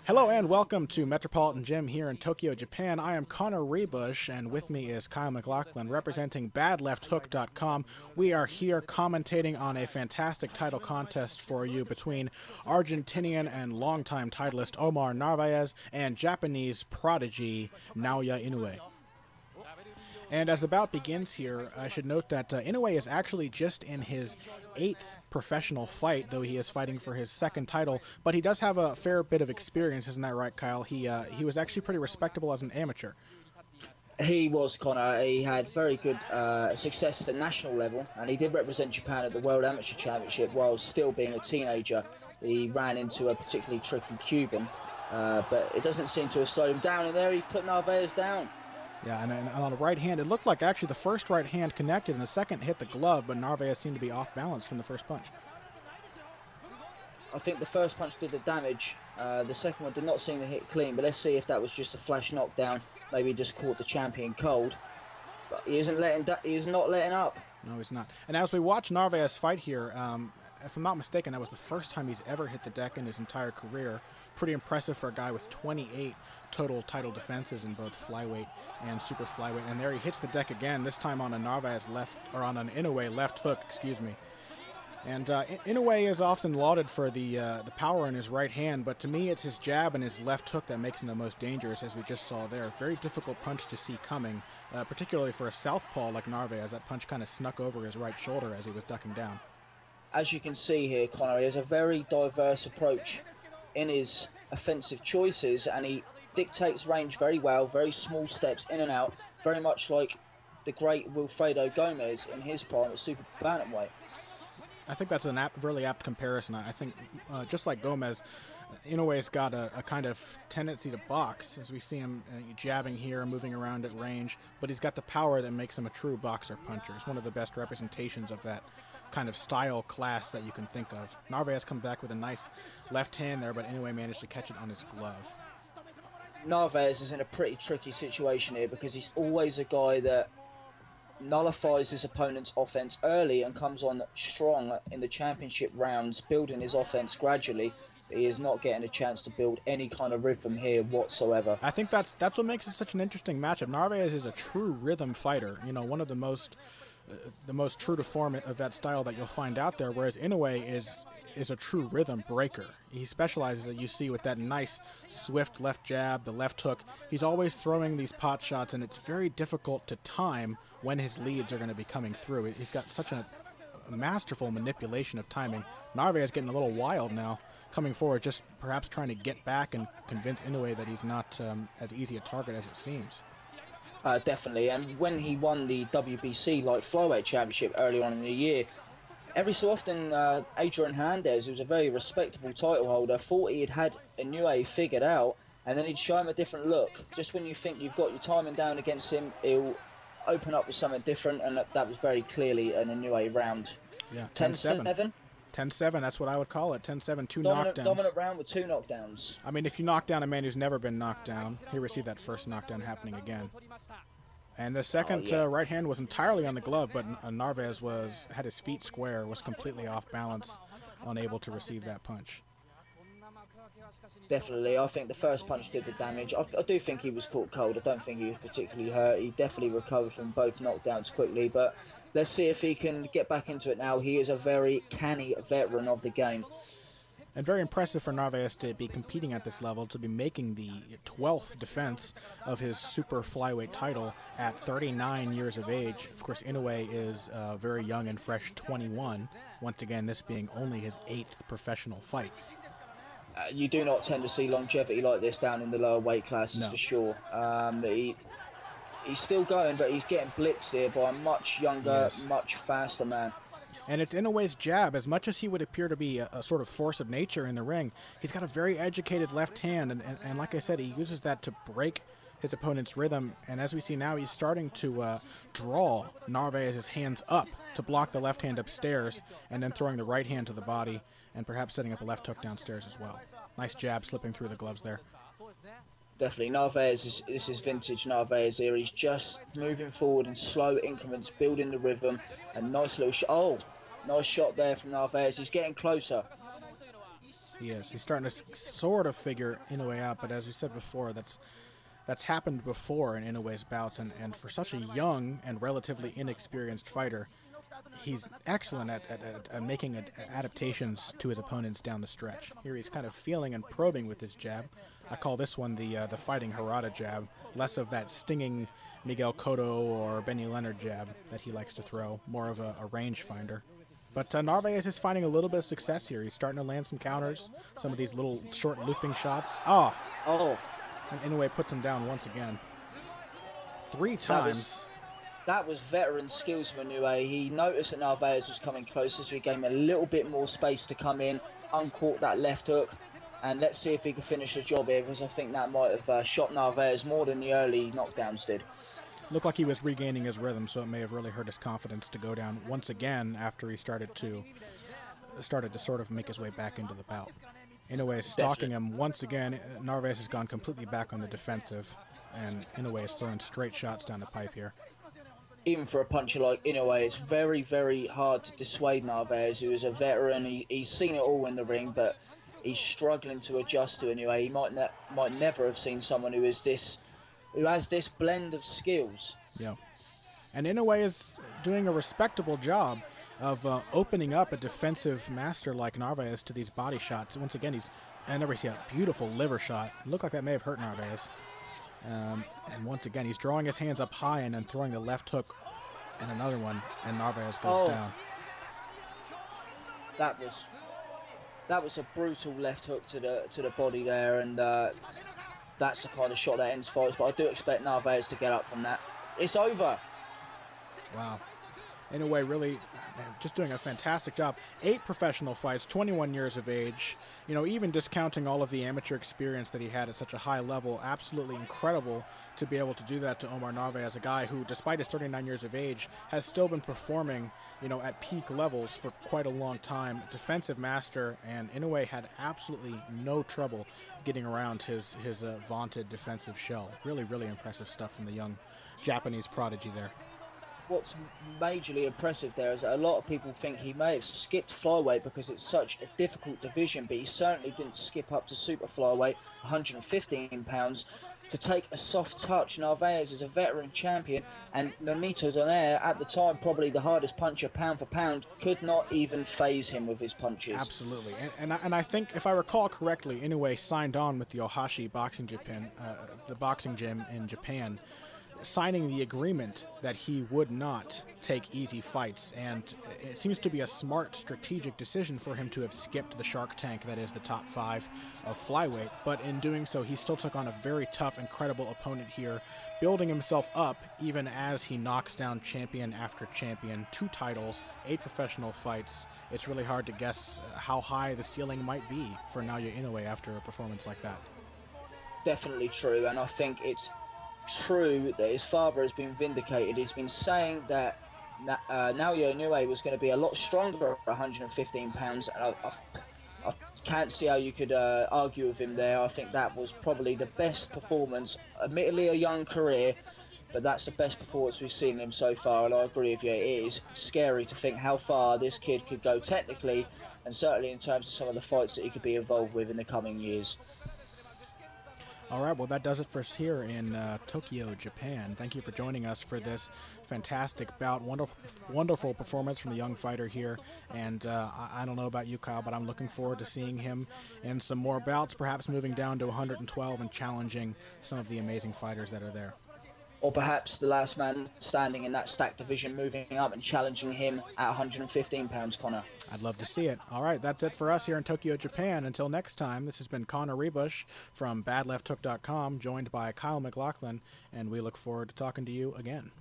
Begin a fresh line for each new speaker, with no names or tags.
Hello and welcome to Metropolitan Gym here in Tokyo, Japan. I am Connor Rebush, and with me is Kyle McLaughlin representing BadLeftHook.com. We are here commentating on a fantastic title contest for you between Argentinian and longtime titleist Omar Narvaez and Japanese prodigy Naoya Inoue. And as the bout begins here, I should note that Inoue is actually just in his 8th professional fight, though he is fighting for his 2nd title. But he does have a fair bit of experience, isn't that right, Kyle? He was actually pretty respectable as an amateur.
He was, Connor. He had very good success at the national level, and he did represent Japan at the World Amateur Championship while still being a teenager. He ran into a particularly tricky Cuban, but it doesn't seem to have slowed him down, and there he's put Narvaez down.
Yeah, and on the right hand, it looked like actually the first right hand connected and the second hit the glove, but Narvaez seemed to be off balance from the first punch.
I think the first punch did the damage. The second one did not seem to hit clean, but let's see if that was just a flash knockdown. Maybe he just caught the champion cold. But he is not letting up.
No, he's not. And as we watch Narvaez fight here, if I'm not mistaken, that was the first time he's ever hit the deck in his entire career. Pretty impressive for a guy with 28 total title defenses in both flyweight and super flyweight. And there he hits the deck again, this time on a Narvaez left, or on an Inoue left hook, excuse me. And Inoue is often lauded for the power in his right hand, but to me it's his jab and his left hook that makes him the most dangerous, as we just saw there. Very difficult punch to see coming, particularly for a southpaw like Narvaez. That punch kind of snuck over his right shoulder as he was ducking down.
As you can see here, Connor, he has a very diverse approach in his offensive choices, and he dictates range very well, very small steps in and out, very much like the great Wilfredo Gomez in his prime at super bantamweight.
I think that's a really apt comparison. I think just like Gomez, Inoue's got a kind of tendency to box, as we see him jabbing here, moving around at range, but he's got the power that makes him a true boxer puncher. It's one of the best representations of that kind of style class that you can think of. Narvaez comes back with a nice left hand there, but Inoue managed to catch it on his glove.
Narvaez is in a pretty tricky situation here because he's always a guy that nullifies his opponent's offense early and comes on strong in the championship rounds, building his offense gradually. He is not getting a chance to build any kind of rhythm here whatsoever.
I think that's what makes it such an interesting matchup. Narvaez is a true rhythm fighter, you know, one of the most true to form of that style that you'll find out there, whereas Inoue is a true rhythm breaker. He specializes, that you see, with that nice swift left jab, the left hook. He's always throwing these pot shots, and it's very difficult to time when his leads are going to be coming through. He's got such a masterful manipulation of timing. Narvaez is getting a little wild now, coming forward, just perhaps trying to get back and convince Inoue that he's not as easy a target as it seems.
Definitely, and when he won the WBC Light Flyweight Championship early on in the year, every so often Adrian Hernandez, who was a very respectable title holder, thought he had Inoue figured out, and then he'd show him a different look. Just when you think you've got your timing down against him, he'll open up with something different, and that was very clearly an Inoue round.
Yeah,
10-7.
10-7, that's what I would call it. 10-7, two
knockdowns.
knockdowns.
Dominant round with 2 knockdowns.
I mean, if you knock down a man who's never been knocked down, here we see that first knockdown happening again. And the second right hand was entirely on the glove, but Narvaez had his feet square, was completely off balance, unable to receive that punch.
Definitely, I think the first punch did the damage. I do think he was caught cold. I don't think he was particularly hurt. He definitely recovered from both knockdowns quickly, but let's see if he can get back into it now. He is a very canny veteran of the game.
And very impressive for Narvaez to be competing at this level, to be making the 12th defense of his super flyweight title at 39 years of age. Of course, Inoue is very young and fresh, 21. Once again, this being only his 8th professional fight.
You do not tend to see longevity like this down in the lower weight classes,
no.
For sure. He's still going, but he's getting blitzed here by a much younger, much faster man.
And it's Inoue's jab. As much as he would appear to be a sort of force of nature in the ring, he's got a very educated left hand, and like I said, he uses that to break his opponent's rhythm. And as we see now, he's starting to draw Narvaez's hands up to block the left hand upstairs, and then throwing the right hand to the body, and perhaps setting up a left hook downstairs as well. Nice jab slipping through the gloves there.
Definitely, Narvaez, this is vintage Narvaez here. He's just moving forward in slow increments, building the rhythm, and nice little shot. Oh, nice shot there from Narvaez. He's getting closer.
He is. He's starting to sort of figure Inoue out, but as we said before, that's happened before in Inoue's bouts, and for such a young and relatively inexperienced fighter, he's excellent at making adaptations to his opponents down the stretch. Here he's kind of feeling and probing with his jab. I call this one the fighting Harada jab, less of that stinging Miguel Cotto or Benny Leonard jab that he likes to throw, more of a range finder. But Narvaez is finding a little bit of success here. He's starting to land some counters, some of these little short looping shots. Oh! And Inoue puts him down once again. 3 times.
That was veteran skills from Inoue. He noticed that Narvaez was coming closer, so he gave him a little bit more space to come in, uncaught that left hook, and let's see if he can finish the job here, because I think that might have shot Narvaez more than the early knockdowns did.
Looked like he was regaining his rhythm, so it may have really hurt his confidence to go down once again after he started to sort of make his way back into the bout. Inoue is stalking him once again. Narvaez has gone completely back on the defensive, and Inoue is throwing straight shots down the pipe here.
Even for a puncher like Inoue, it's very, very hard to dissuade Narvaez, who is a veteran. He's seen it all in the ring, but he's struggling to adjust to Inoue. He might never have seen someone who has this blend of skills.
Yeah, and Inoue is doing a respectable job of opening up a defensive master like Narvaez to these body shots. Once again, I see a beautiful liver shot. It looked like that may have hurt Narvaez. And once again, he's drawing his hands up high and then throwing the left hook and another one, and Narvaez goes down.
That was a brutal left hook to the body there, and that's the kind of shot that ends fights. But I do expect Narvaez to get up from that. It's over.
Wow. Inoue really just doing a fantastic job. 8 professional fights, 21 years of age. You know, even discounting all of the amateur experience that he had at such a high level, absolutely incredible to be able to do that to Omar Narvaez, a guy who, despite his 39 years of age, has still been performing, you know, at peak levels for quite a long time. Defensive master, and Inoue had absolutely no trouble getting around his vaunted defensive shell. Really, really impressive stuff from the young Japanese prodigy there.
What's majorly impressive there is that a lot of people think he may have skipped flyweight because it's such a difficult division, but he certainly didn't skip up to super flyweight, 115 pounds, to take a soft touch. Narvaez is a veteran champion, and Nonito Donaire, at the time probably the hardest puncher pound for pound, could not even phase him with his punches.
Absolutely, and I think, if I recall correctly, Inoue signed on with the Ohashi boxing Japan, the boxing gym in Japan, signing the agreement that he would not take easy fights, and it seems to be a smart strategic decision for him to have skipped the Shark Tank that is the top 5 of flyweight, but in doing so he still took on a very tough, incredible opponent here, building himself up even as he knocks down champion after champion. 2 titles, 8 professional fights. It's really hard to guess how high the ceiling might be for Naoya Inoue after a performance like that.
Definitely true, and I think it's true that his father has been vindicated. He's been saying that Naoya Inoue was going to be a lot stronger at 115 pounds, and I can't see how you could argue with him there. I think that was probably the best performance, admittedly a young career, but that's the best performance we've seen him so far, and I agree with you. It is scary to think how far this kid could go technically, and certainly in terms of some of the fights that he could be involved with in the coming years.
All right, well, that does it for us here in Tokyo, Japan. Thank you for joining us for this fantastic bout. Wonderful performance from the young fighter here. And I don't know about you, Kyle, but I'm looking forward to seeing him in some more bouts, perhaps moving down to 112 and challenging some of the amazing fighters that are there.
Or perhaps the last man standing in that stacked division moving up and challenging him at 115 pounds, Connor.
I'd love to see it. All right, that's it for us here in Tokyo, Japan. Until next time, this has been Connor Rebush from badlefthook.com, joined by Kyle McLaughlin, and we look forward to talking to you again.